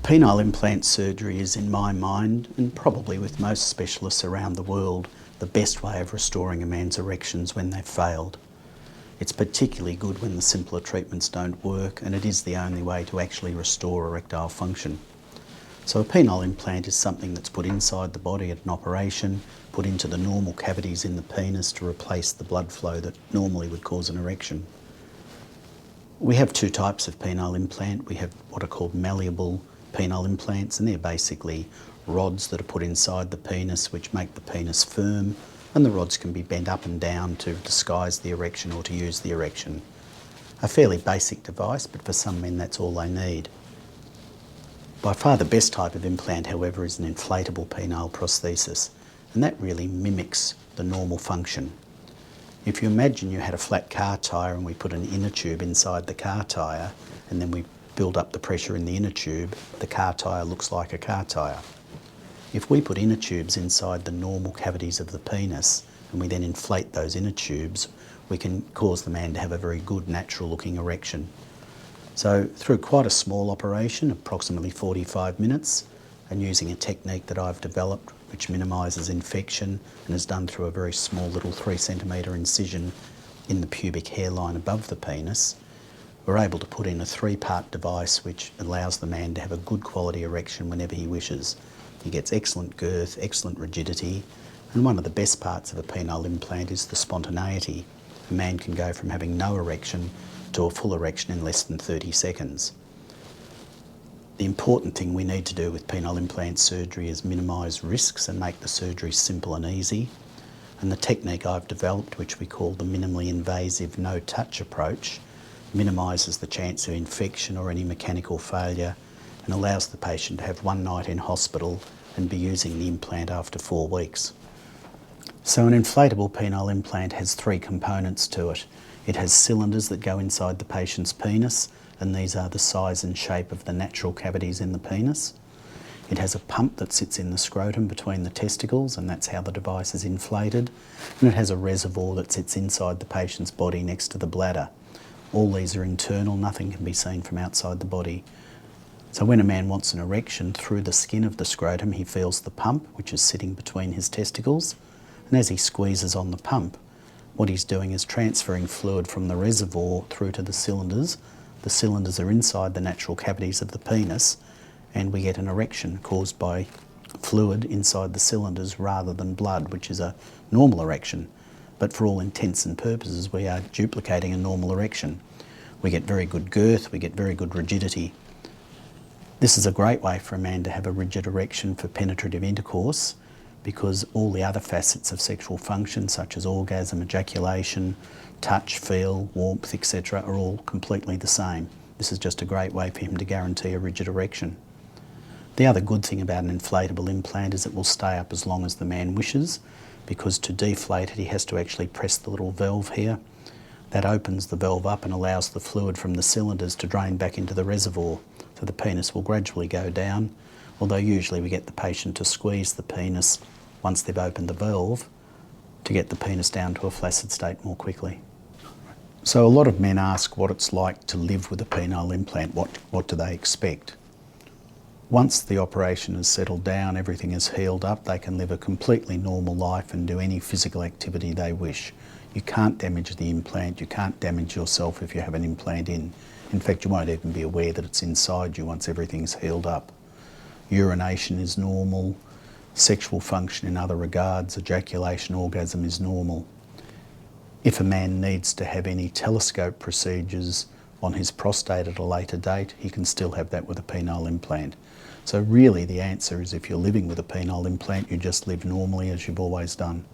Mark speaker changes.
Speaker 1: Penile implant surgery is, in my mind, and probably with most specialists around the world, the best way of restoring a man's erections when they've failed. It's particularly good when the simpler treatments don't work, and it is the only way to actually restore erectile function. So a penile implant is something that's put inside the body at an operation, put into the normal cavities in the penis to replace the blood flow that normally would cause an erection. We have two types of penile implant. We have what are called malleable penile implants, and they're basically rods that are put inside the penis which make the penis firm, and the rods can be bent up and down to disguise the erection or to use the erection. A fairly basic device, but for some men that's all they need. By far the best type of implant, however, is an inflatable penile prosthesis, and that really mimics the normal function. If you imagine you had a flat car tyre and we put an inner tube inside the car tyre, and then we build up the pressure in the inner tube, the car tyre looks like a car tyre. If we put inner tubes inside the normal cavities of the penis and we then inflate those inner tubes, we can cause the man to have a very good natural looking erection. So through quite a small operation, approximately 45 minutes, and using a technique that I've developed which minimises infection and is done through a very small little 3 centimetre incision in the pubic hairline above the penis, we're able to put in a 3-part device which allows the man to have a good quality erection whenever he wishes. He gets excellent girth, excellent rigidity, and one of the best parts of a penile implant is the spontaneity. A man can go from having no erection to a full erection in less than 30 seconds. The important thing we need to do with penile implant surgery is minimise risks and make the surgery simple and easy. And the technique I've developed, which we call the minimally invasive no-touch approach, minimises the chance of infection or any mechanical failure and allows the patient to have one night in hospital and be using the implant after 4 weeks. So an inflatable penile implant has 3 components to it. It has cylinders that go inside the patient's penis, and these are the size and shape of the natural cavities in the penis. It has a pump that sits in the scrotum between the testicles, and that's how the device is inflated. And it has a reservoir that sits inside the patient's body next to the bladder. All these are internal, nothing can be seen from outside the body. So when a man wants an erection, through the skin of the scrotum he feels the pump, which is sitting between his testicles, and as he squeezes on the pump, what he's doing is transferring fluid from the reservoir through to the cylinders. The cylinders are inside the natural cavities of the penis, and we get an erection caused by fluid inside the cylinders rather than blood, which is a normal erection. But for all intents and purposes, we are duplicating a normal erection. We get very good girth, we get very good rigidity. This is a great way for a man to have a rigid erection for penetrative intercourse, because all the other facets of sexual function, such as orgasm, ejaculation, touch, feel, warmth, etc., are all completely the same. This is just a great way for him to guarantee a rigid erection. The other good thing about an inflatable implant is it will stay up as long as the man wishes, because to deflate it he has to actually press the little valve here. That opens the valve up and allows the fluid from the cylinders to drain back into the reservoir, so the penis will gradually go down, although usually we get the patient to squeeze the penis once they've opened the valve to get the penis down to a flaccid state more quickly. So a lot of men ask what it's like to live with a penile implant. What do they expect? Once the operation is settled down, everything is healed up, they can live a completely normal life and do any physical activity they wish. You can't damage the implant, you can't damage yourself if you have an implant in. In fact, you won't even be aware that it's inside you once everything's healed up. Urination is normal, sexual function in other regards, ejaculation, orgasm is normal. If a man needs to have any telescope procedures on his prostate at a later date, he can still have that with a penile implant. So really the answer is, if you're living with a penile implant, you just live normally as you've always done.